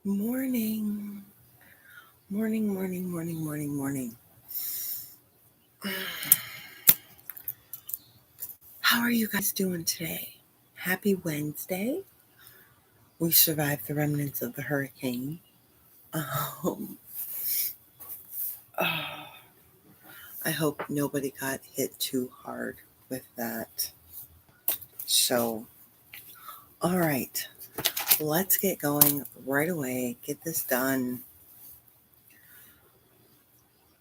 Morning, morning, morning, morning, morning, morning. How are you guys doing today? Happy Wednesday. We survived the remnants of the hurricane. Um, oh, I hope nobody got hit too hard with that. So, all right, let's get going right away. Get this done.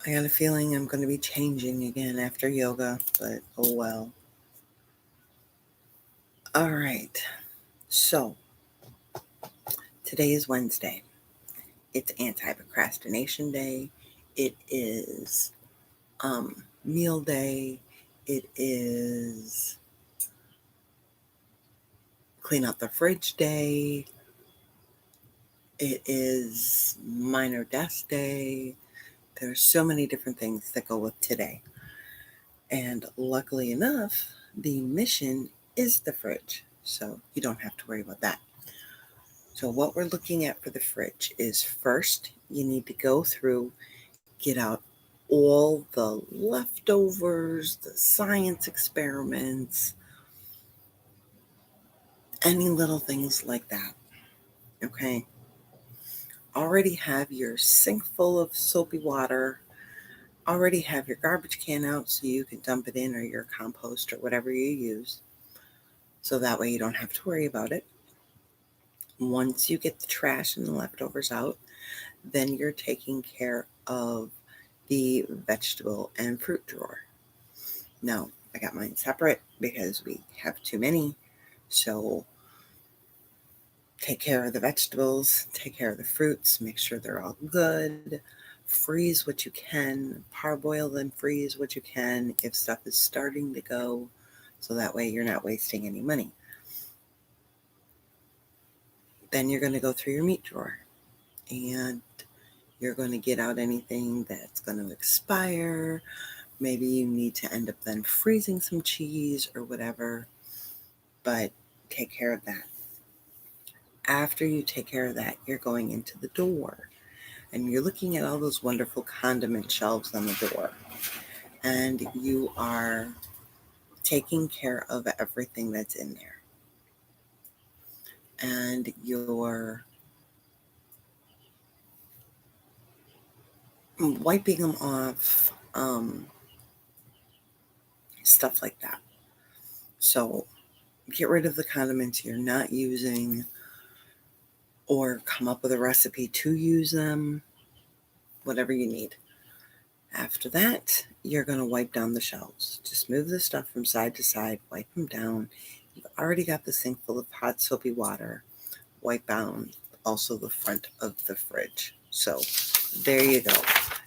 I got a feeling I'm going to be changing again after yoga, but oh well. All right, so today is Wednesday. It's anti-procrastination day. It is meal day. It is clean out the fridge day. It is minor desk day. There's so many different things that go with today. And luckily enough, the mission is the fridge. So you don't have to worry about that. So what we're looking at for the fridge is first, you need to go through, get out all the leftovers, the science experiments, any little things like that. Okay. Already have your sink full of soapy water. Already have your garbage can out so you can dump it in, or your compost or whatever you use. So that way you don't have to worry about it. Once you get the trash and the leftovers out, then you're taking care of the vegetable and fruit drawer. Now, I got mine separate because we have too many. So take care of the vegetables, take care of the fruits, make sure they're all good. Freeze what you can, parboil and freeze what you can if stuff is starting to go, so that way you're not wasting any money. Then you're going to go through your meat drawer and you're going to get out anything that's going to expire. Maybe you need to end up then freezing some cheese or whatever, but take care of that. After you take care of that, you're going into the door and you're looking at all those wonderful condiment shelves on the door, and you are taking care of everything that's in there, and you're wiping them off, stuff like that. So get rid of the condiments you're not using, or come up with a recipe to use them, whatever you need. After that, you're going to wipe down the shelves. Just move the stuff from side to side, wipe them down. You've already got the sink full of hot soapy water. Wipe down also the front of the fridge. So there you go.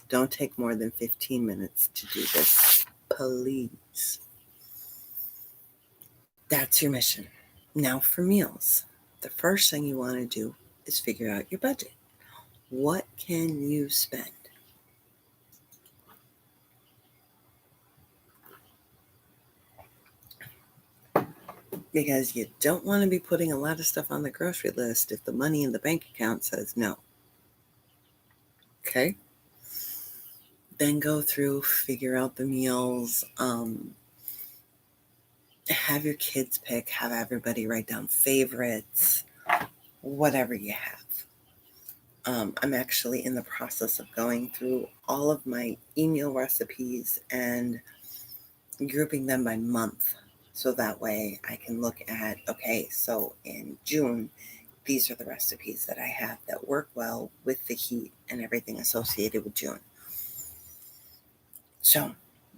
Don't take more than 15 minutes to do this, please. That's your mission. Now for meals. The first thing you want to do is figure out your budget. What can you spend? Because you don't want to be putting a lot of stuff on the grocery list if the money in the bank account says no. Okay? Then go through, figure out the meals, have your kids pick, have everybody write down favorites, whatever you have. I'm actually in the process of going through all of my email recipes and grouping them by month. So that way I can look at, okay, so in June, these are the recipes that I have that work well with the heat and everything associated with June. So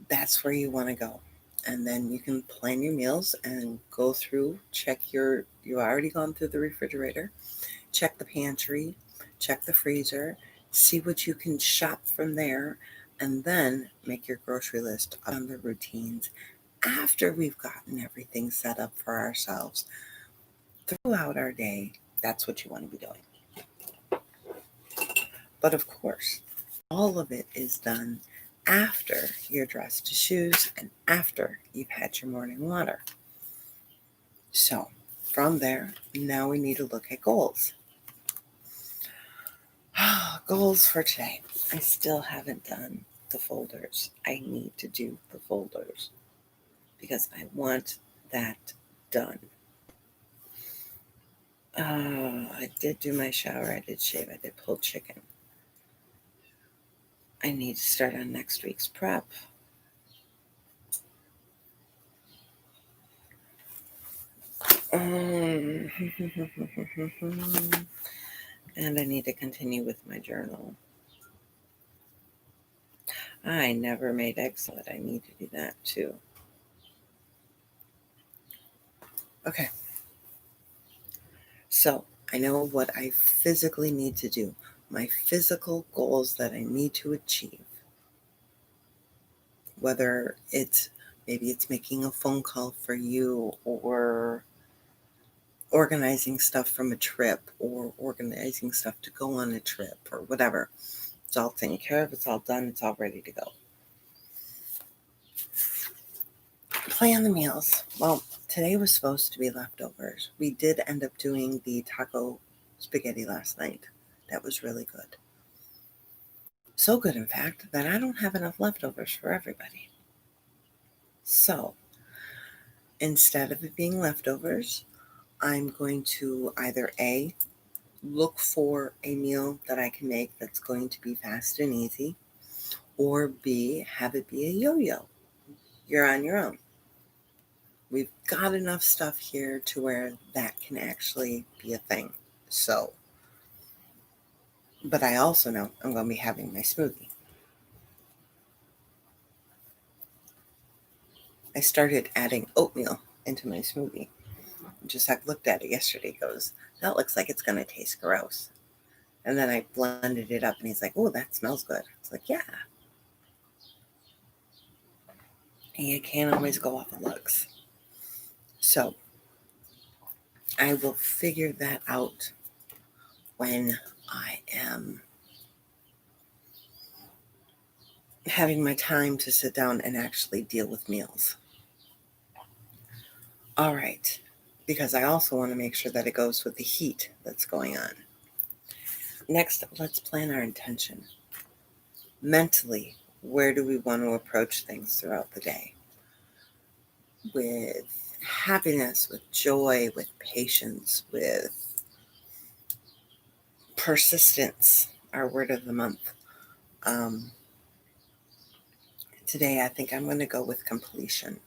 that's where you want to go. And then you can plan your meals and go through, you've already gone through the refrigerator, check the pantry, check the freezer, see what you can shop from there, and then make your grocery list on the routines after we've gotten everything set up for ourselves throughout our day. That's what you want to be doing. But of course, all of it is done after you're dressed to shoes and after you've had your morning water. So from there, now we need to look at goals. Goals for today. I still haven't done the folders. I need to do the folders because I want that done. I did do my shower. I did shave. I did pulled chicken. I need to start on next week's prep. And I need to continue with my journal. I never made egg salad. I need to do that too. Okay. So I know what I physically need to do, my physical goals that I need to achieve. Whether maybe it's making a phone call for you, or organizing stuff from a trip, or organizing stuff to go on a trip, or whatever. It's all taken care of. It's all done. It's all ready to go. Plan the meals. Well, today was supposed to be leftovers. We did end up doing the taco spaghetti last night. That was really good. So good, in fact, that I don't have enough leftovers for everybody. So instead of it being leftovers, I'm going to either A, look for a meal that I can make that's going to be fast and easy, or B, have it be a yo-yo. You're on your own. We've got enough stuff here to where that can actually be a thing. So, but I also know I'm going to be having my smoothie. I started adding oatmeal into my smoothie. Just like looked at it yesterday, goes, that looks like it's going to taste gross. And then I blended it up and he's like, oh, that smells good. It's like, yeah. And you can't always go off of looks. So I will figure that out when I am having my time to sit down and actually deal with meals. All right. Because I also want to make sure that it goes with the heat that's going on. Next, let's plan our intention. Mentally, where do we want to approach things throughout the day? With happiness, with joy, with patience, with persistence, our word of the month. Today, I think I'm going to go with completion.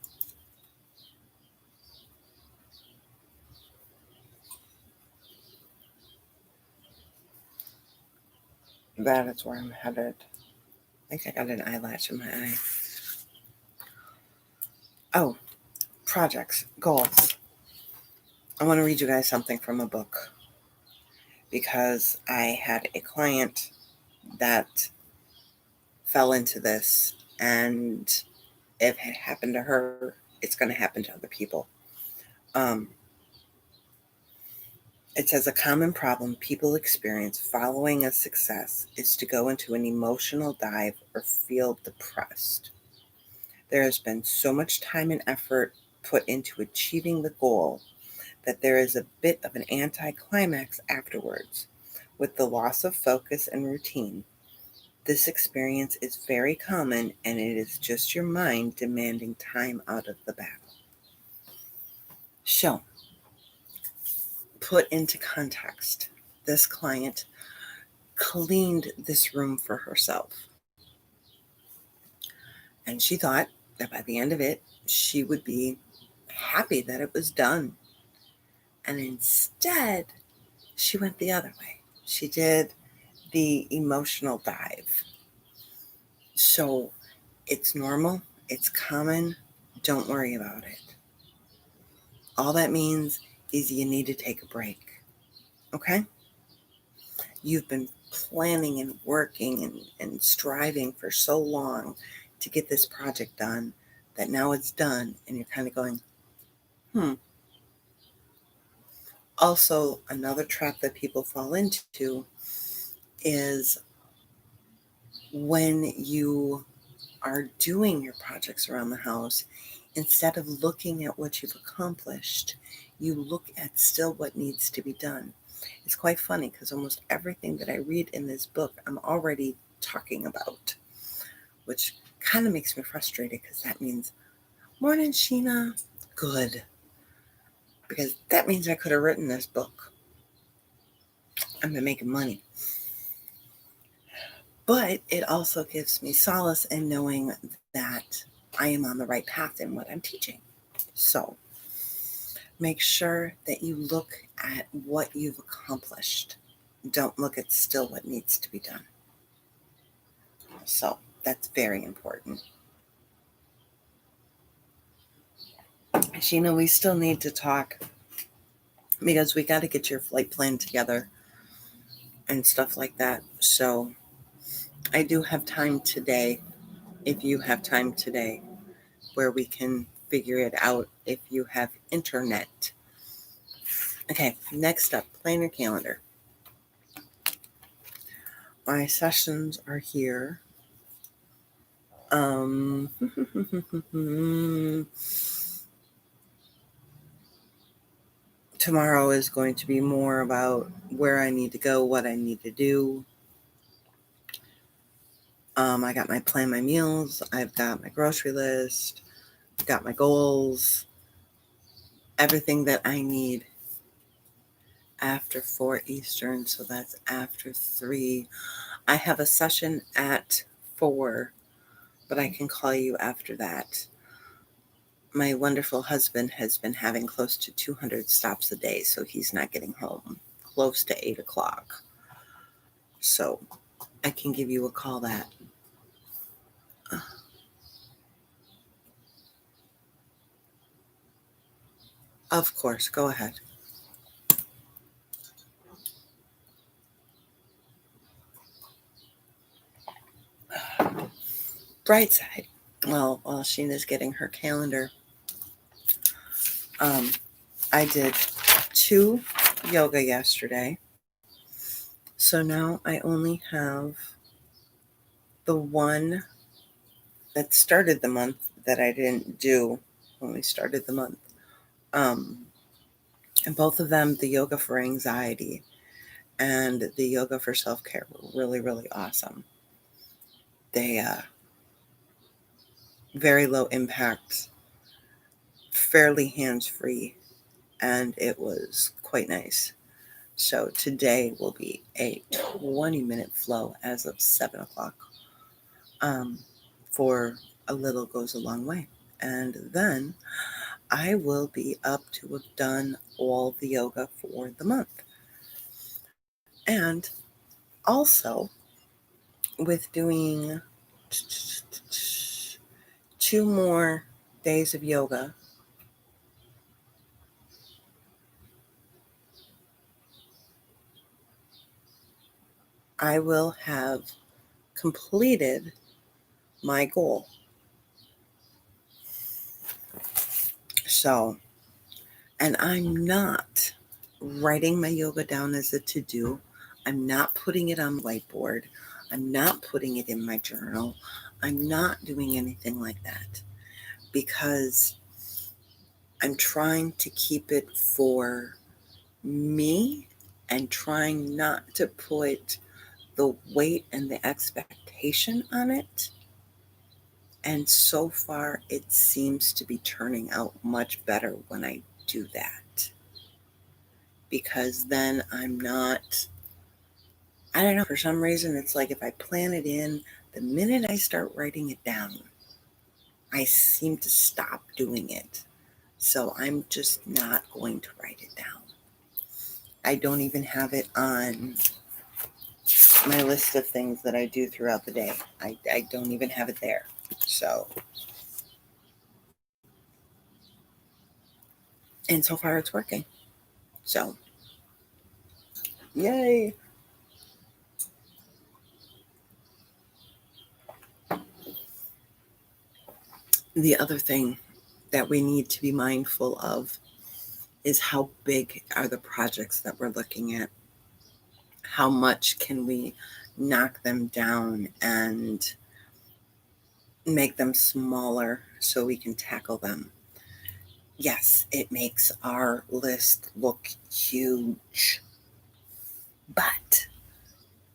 That is where I'm headed. I think I got an eyelash in my eye. Oh, projects, goals. I want to read you guys something from a book because I had a client that fell into this, and if it happened to her, it's going to happen to other people. It says a common problem people experience following a success is to go into an emotional dive or feel depressed. There has been so much time and effort put into achieving the goal that there is a bit of an anticlimax afterwards, with the loss of focus and routine. This experience is very common, and it is just your mind demanding time out of the battle. So, put into context, this client cleaned this room for herself. And she thought that by the end of it, she would be happy that it was done. And instead, she went the other way. She did the emotional dive. So it's normal, it's common, don't worry about it. All that means is you need to take a break. Okay? You've been planning and working and striving for so long to get this project done that now it's done and you're kind of going, Also, another trap that people fall into is when you are doing your projects around the house, instead of looking at what you've accomplished, you look at still what needs to be done. It's quite funny because almost everything that I read in this book, I'm already talking about, which kind of makes me frustrated because that means, morning, Sheena. Good. Because that means I could have written this book. I've been making money. But it also gives me solace in knowing that I am on the right path in what I'm teaching. So make sure that you look at what you've accomplished. Don't look at still what needs to be done. So that's very important. Sheena, we still need to talk because we got to get your flight plan together and stuff like that. So I do have time today, if you have time today, where we can figure it out if you have internet. Okay, next up, plan your calendar. My sessions are here. Tomorrow is going to be more about where I need to go, what I need to do. I got my plan, my meals. I've got my grocery list. I've got my goals. Everything that I need after 4 Eastern. So that's after 3. I have a session at 4, but I can call you after that. My wonderful husband has been having close to 200 stops a day, so he's not getting home close to 8 o'clock. So I can give you a call that. Of course, go ahead. Bright side. Well, while Sheena's getting her calendar, I did 2 yoga yesterday. So now I only have the one that started the month that I didn't do when we started the month. And both of them, the yoga for anxiety and the yoga for self-care, were really, really awesome. They very low impact, fairly hands-free, and it was quite nice. So today will be a 20-minute flow as of 7 o'clock. For a little goes a long way. And then I will be up to have done all the yoga for the month. And also, with doing 2 more days of yoga, I will have completed my goal. So, and I'm not writing my yoga down as a to-do. I'm not putting it on my whiteboard. I'm not putting it in my journal. I'm not doing anything like that because I'm trying to keep it for me and trying not to put the weight and the expectation on it. And so far, it seems to be turning out much better when I do that. Because then I'm not, I don't know, for some reason, it's like if I plan it in, the minute I start writing it down, I seem to stop doing it. So I'm just not going to write it down. I don't even have it on my list of things that I do throughout the day. I don't even have it there. So, and so far it's working. So, yay. The other thing that we need to be mindful of is how big are the projects that we're looking at? How much can we knock them down and make them smaller so we can tackle them? Yes, it makes our list look huge. But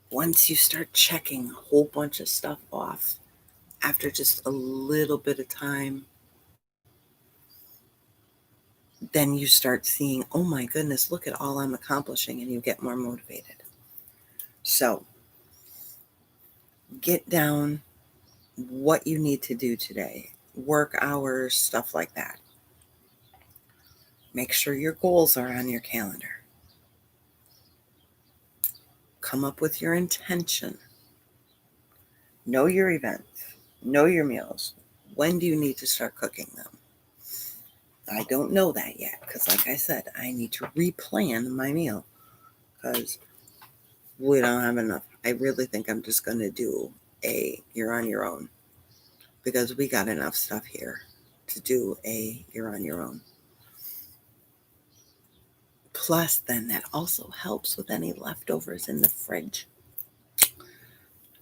once you start checking a whole bunch of stuff off, after just a little bit of time, then you start seeing, oh my goodness, look at all I'm accomplishing, and you get more motivated. So get down what you need to do today, work hours, stuff like that. Make sure your goals are on your calendar. Come up with your intention. Know your events. Know your meals. When do you need to start cooking them? I don't know that yet because, like I said, I need to replan my meal because we don't have enough. I really think I'm just going to do a you're on your own because we got enough stuff here to do a you're on your own. Plus, then that also helps with any leftovers in the fridge.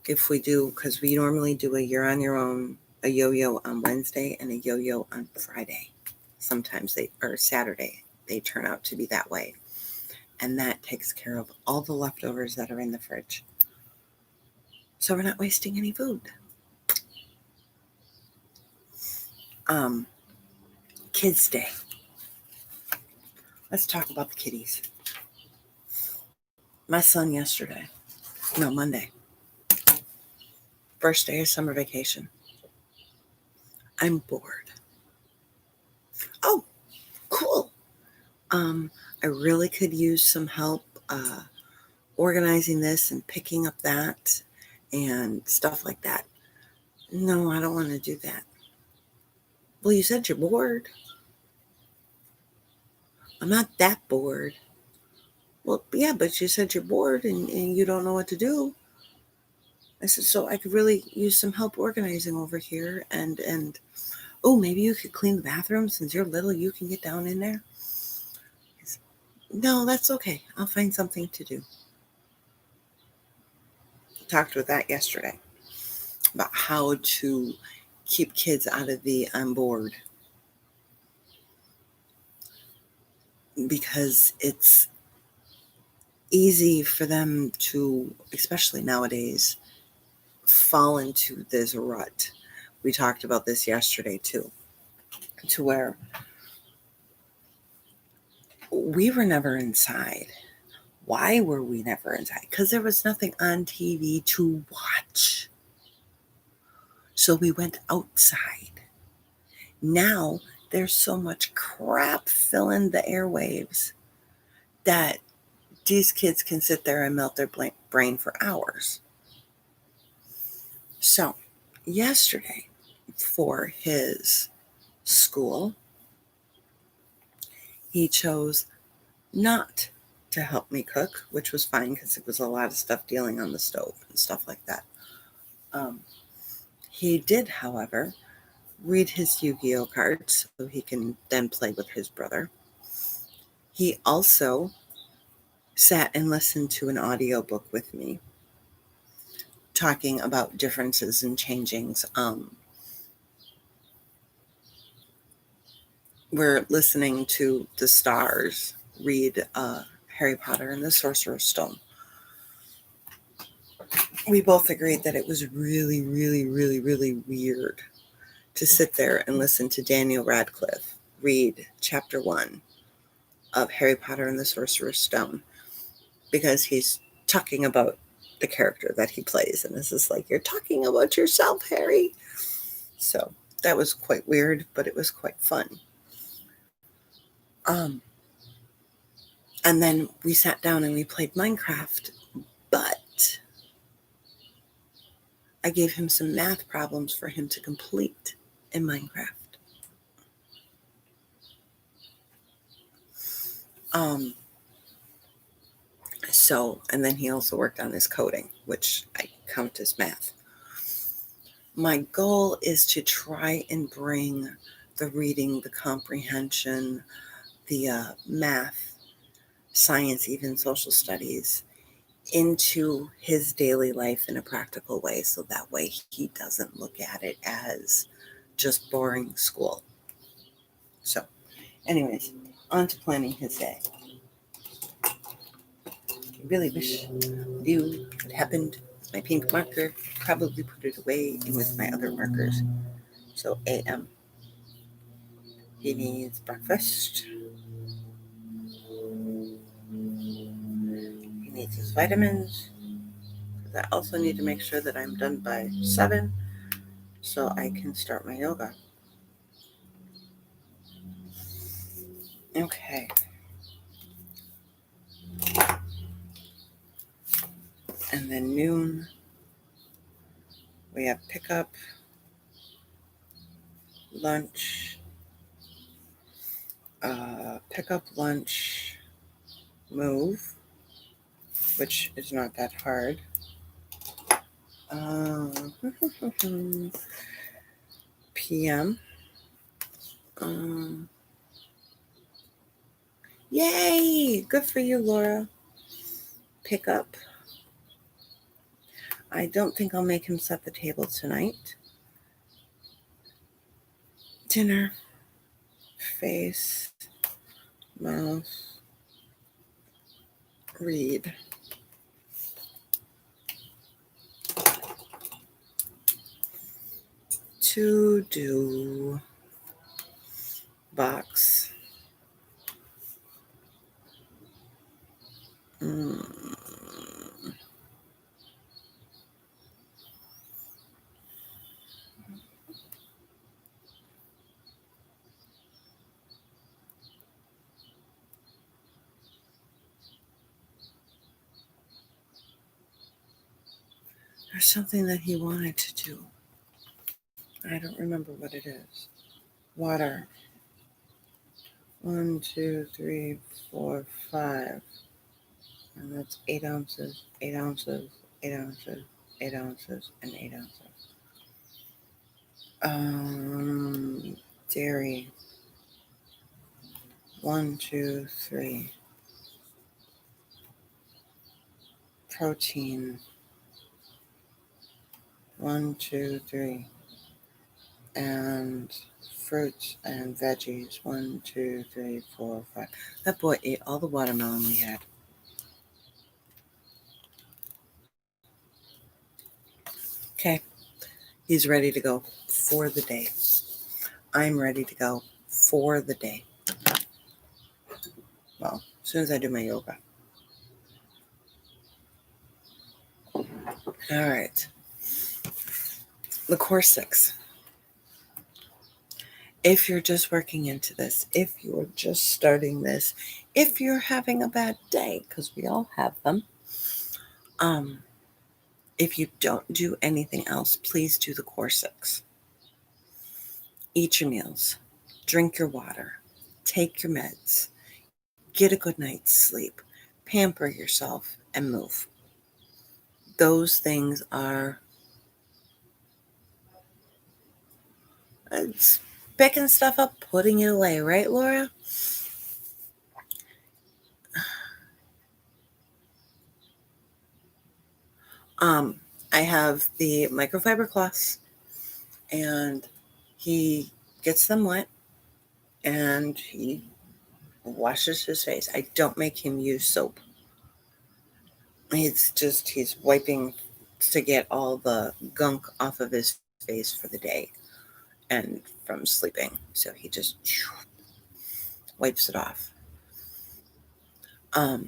If we do, because we normally do a you're on your own, a yo-yo on Wednesday and a yo-yo on Friday. Sometimes or Saturday, they turn out to be that way. And that takes care of all the leftovers that are in the fridge. So we're not wasting any food. Kids Day. Let's talk about the kiddies. My son Monday, first day of summer vacation. I'm bored. Oh, cool. I really could use some help organizing this and picking up that and stuff like that. No, I don't want to do that. Well, you said you're bored. I'm not that bored. Well, yeah, but you said you're bored and you don't know what to do. I said, so I could really use some help organizing over here. And oh, maybe you could clean the bathroom since you're little, you can get down in there. Said, no, that's okay. I'll find something to do. Talked with that yesterday about how to keep kids out of the I'm bored. Because it's easy for them to, especially nowadays, fall into this rut. We talked about this yesterday too, to where we were never inside. Why were we never inside? Because there was nothing on TV to watch. So we went outside. Now there's so much crap filling the airwaves that these kids can sit there and melt their brain for hours. So yesterday, for his school, he chose not to help me cook, which was fine because it was a lot of stuff dealing on the stove and stuff like that. He did, however, read his Yu-Gi-Oh cards so he can then play with his brother. He also sat and listened to an audiobook with me talking about differences and changings. We're listening to the stars read Harry Potter and the Sorcerer's Stone. We both agreed that it was really, really, really, really weird to sit there and listen to Daniel Radcliffe read chapter 1 of Harry Potter and the Sorcerer's Stone because he's talking about the character that he plays. And this is like, you're talking about yourself, Harry. So that was quite weird, but it was quite fun. And then we sat down and we played Minecraft, but I gave him some math problems for him to complete in Minecraft. And then he also worked on his coding, which I count as math. My goal is to try and bring the reading, the comprehension, the math, science, even social studies into his daily life in a practical way. So that way he doesn't look at it as just boring school. So anyways, on to planning his day. really wish knew what happened with my pink marker. Probably put it away in with my other markers. So AM. He needs breakfast. He needs his vitamins. I also need to make sure that I'm done by 7 so I can start my yoga. Okay. And then noon, we have pickup, lunch, pickup, lunch, move, which is not that hard. PM. Yay! Good for you, Laura. Pickup. I don't think I'll make him set the table tonight. Dinner. Face. Mouth. Read. To do. Box. There's something that he wanted to do. I don't remember what it is. Water. 1, 2, 3, 4, 5. And that's 8 ounces, 8 ounces, 8 ounces, 8 ounces, and 8 ounces. Dairy. 1, 2, 3. Protein. 1, 2, 3. And fruits and veggies. 1, 2, 3, 4, 5. That boy ate all the watermelon we had. Okay. He's ready to go for the day. I'm ready to go for the day. Well, as soon as I do my yoga. All right. The core 6. If you're just working into this, if you're just starting this, if you're having a bad day, because we all have them, if you don't do anything else, please do the core 6. Eat your meals, drink your water, take your meds, get a good night's sleep, pamper yourself, and move. Those things are it's picking stuff up, putting it away, right, Laura? I have the microfiber cloths, and he gets them wet, and he washes his face. I don't make him use soap. He's wiping to get all the gunk off of his face for the day and from sleeping. So he just wipes it off. I'll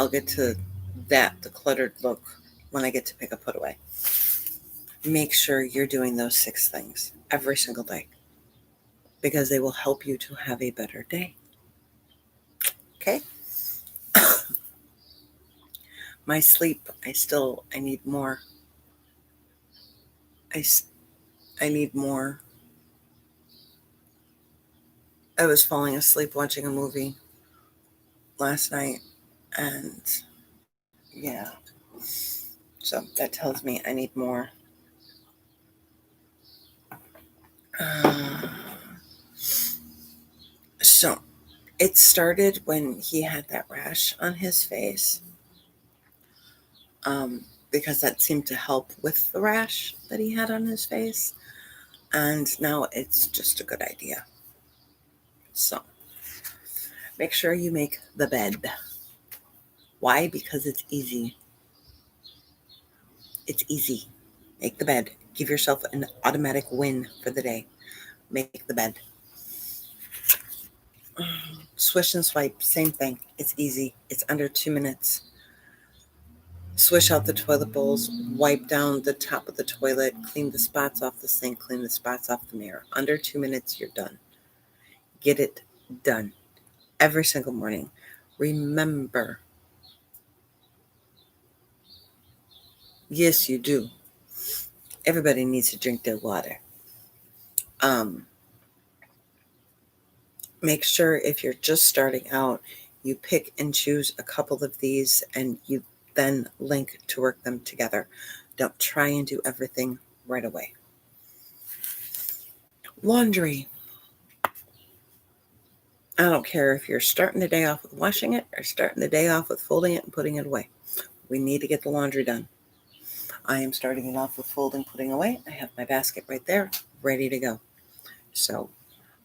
get to that, the cluttered look, when I get to pick a put away. Make sure you're doing those 6 things every single day because they will help you to have a better day. Okay? My sleep, I need more. I need more. I was falling asleep watching a movie last night, and yeah. So that tells me I need more. So it started when he had that rash on his face, because that seemed to help with the rash that he had on his face. And now it's just a good idea. So Make sure you make the bed. Why? Because it's easy. It's easy. Make the bed. Give yourself an automatic win for the day. Make the bed. Swish and swipe, same thing. It's easy. It's under 2 minutes. Swish out the toilet bowls, wipe down the top of the toilet, clean the spots off the sink, clean the spots off the mirror. Under 2 minutes, you're done. Get it done every single morning. Remember, yes, you do. Everybody needs to drink their water. Make sure if you're just starting out, you pick and choose a couple of these and you then link to work them together. Don't try and do everything right away. Laundry. I don't care if you're starting the day off with washing it or starting the day off with folding it and putting it away. We need to get the laundry done. I am starting it off with folding, putting away. I have my basket right there, ready to go. So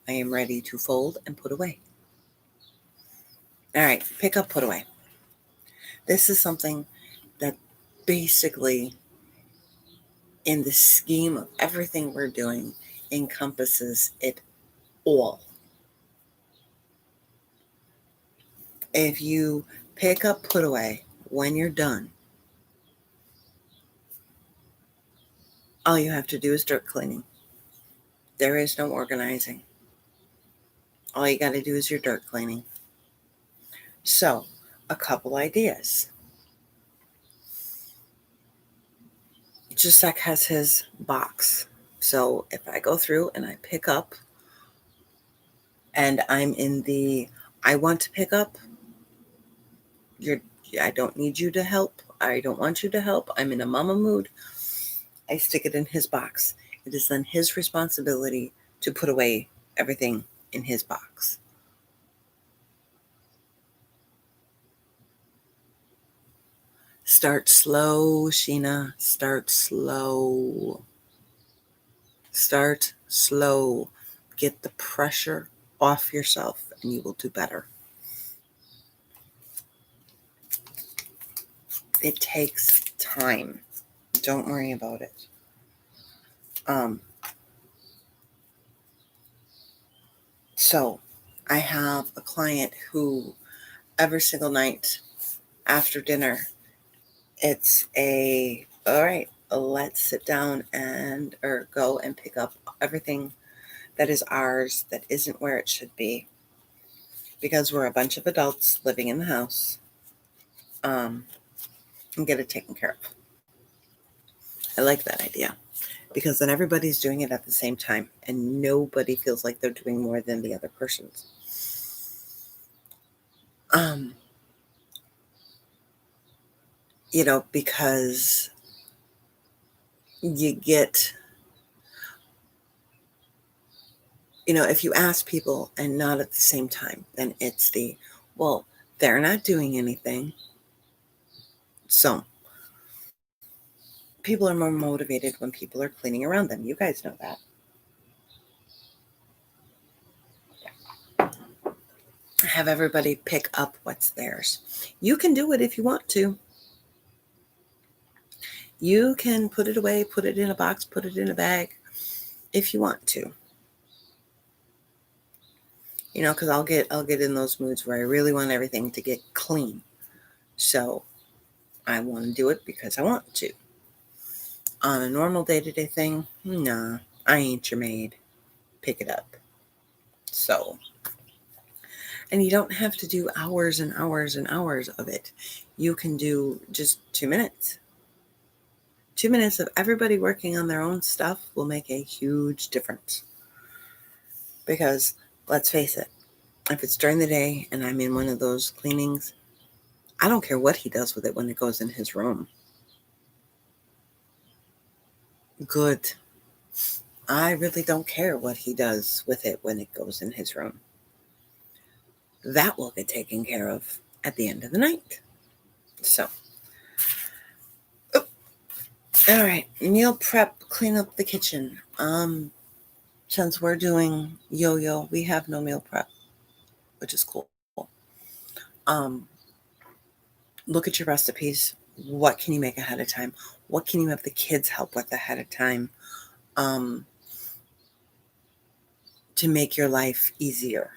I am ready to fold and put away. All right, pick up, put away. This is something that basically, in the scheme of everything we're doing, encompasses it all. If you pick up, put away when you're done, all you have to do is dirt cleaning. There is no organizing. All you got to do is your dirt cleaning. So, a couple ideas. Jusek has his box. So if I go through and I pick up and I'm in the I want to pick up, I don't need you to help. I don't want you to help. I'm in a mama mood. I stick it in his box. It is then his responsibility to put away everything in his box. Start slow, Sheena. Start slow. Start slow. Get the pressure off yourself and you will do better. It takes time. Don't worry about it. So I have a client who every single night after dinner, it's all right, let's sit down or go and pick up everything that is ours that isn't where it should be, because we're a bunch of adults living in the house, and get it taken care of. I like that idea, because then everybody's doing it at the same time and nobody feels like they're doing more than the other person's. Because you get, if you ask people and not at the same time, then it's well, they're not doing anything. So people are more motivated when people are cleaning around them. You guys know that. Have everybody pick up what's theirs. You can do it if you want to. You can put it away, put it in a box, put it in a bag if you want to. Because I'll get in those moods where I really want everything to get clean. So I want to do it because I want to. On a normal day-to-day thing, nah, I ain't your maid. Pick it up. So, and you don't have to do hours and hours and hours of it. You can do just 2 minutes. 2 minutes of everybody working on their own stuff will make a huge difference. Because let's face it, if it's during the day and I'm in one of those cleanings, I don't care what he does with it when it goes in his room. Good. I really don't care what he does with it when it goes in his room. That will get taken care of at the end of the night. So, all right, meal prep, clean up the kitchen. Since we're doing yo-yo, we have no meal prep, which is cool. Look at your recipes. What can you make ahead of time? What can you have the kids help with ahead of time to make your life easier?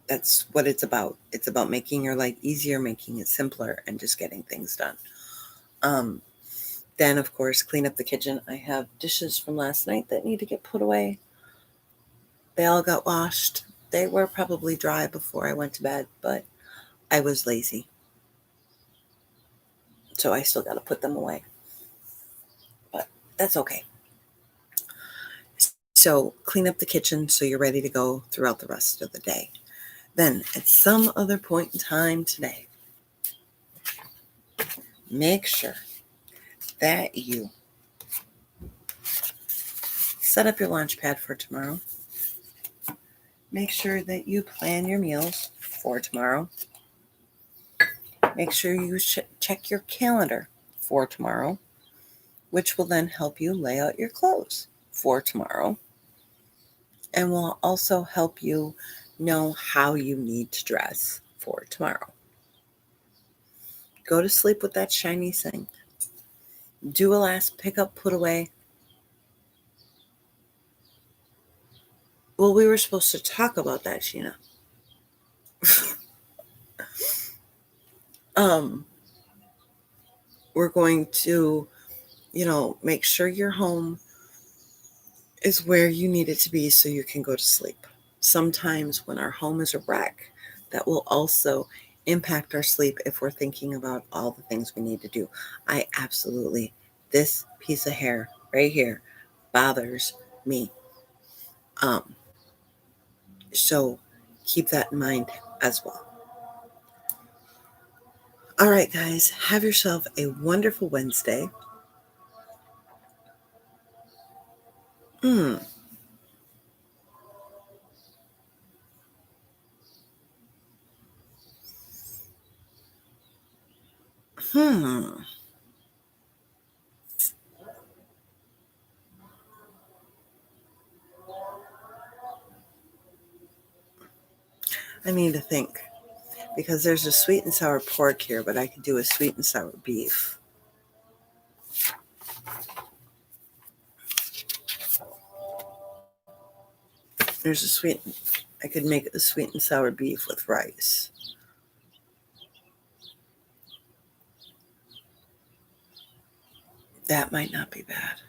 That's what it's about. It's about making your life easier, making it simpler, and just getting things done. Then, of course, clean up the kitchen. I have dishes from last night that need to get put away. They all got washed. They were probably dry before I went to bed, but I was lazy. So I still got to put them away. But that's okay. So clean up the kitchen so you're ready to go throughout the rest of the day. Then, at some other point in time today, make sure that you set up your launch pad for tomorrow. Make sure that you plan your meals for tomorrow. Make sure you check your calendar for tomorrow, which will then help you lay out your clothes for tomorrow and will also help you know how you need to dress for tomorrow. Go to sleep with that shiny sink. Do a last pickup, put away. Well, we were supposed to talk about that, Sheena. We're going to, make sure your home is where you need it to be so you can go to sleep. Sometimes when our home is a wreck, that will also impact our sleep if we're thinking about all the things we need to do. This piece of hair right here bothers me. So keep that in mind as well. All right, guys, have yourself a wonderful Wednesday. Hmm. I need to think because there's a sweet and sour pork here, but I could do a sweet and sour beef. I could make a sweet and sour beef with rice. That might not be bad.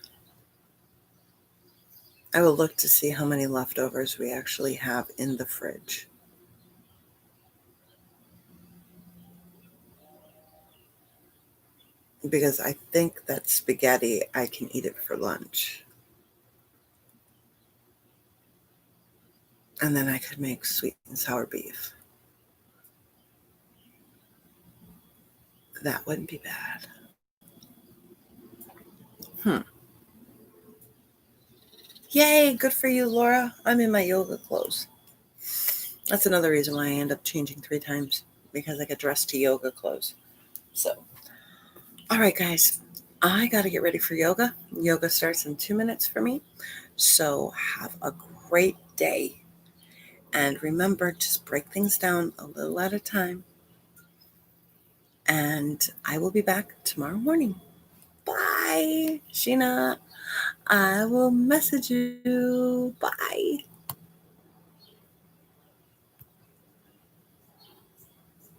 I will look to see how many leftovers we actually have in the fridge. Because I think that spaghetti, I can eat it for lunch. And then I could make sweet and sour beef. That wouldn't be bad. Yay, good for you, Laura. I'm in my yoga clothes. That's another reason why I end up changing 3 times, because I get dressed to yoga clothes. So, all right, guys, I got to get ready for yoga. Yoga starts in 2 minutes for me. So have a great day. And remember, just break things down a little at a time. And I will be back tomorrow morning. Bye, Sheena. I will message you. Bye.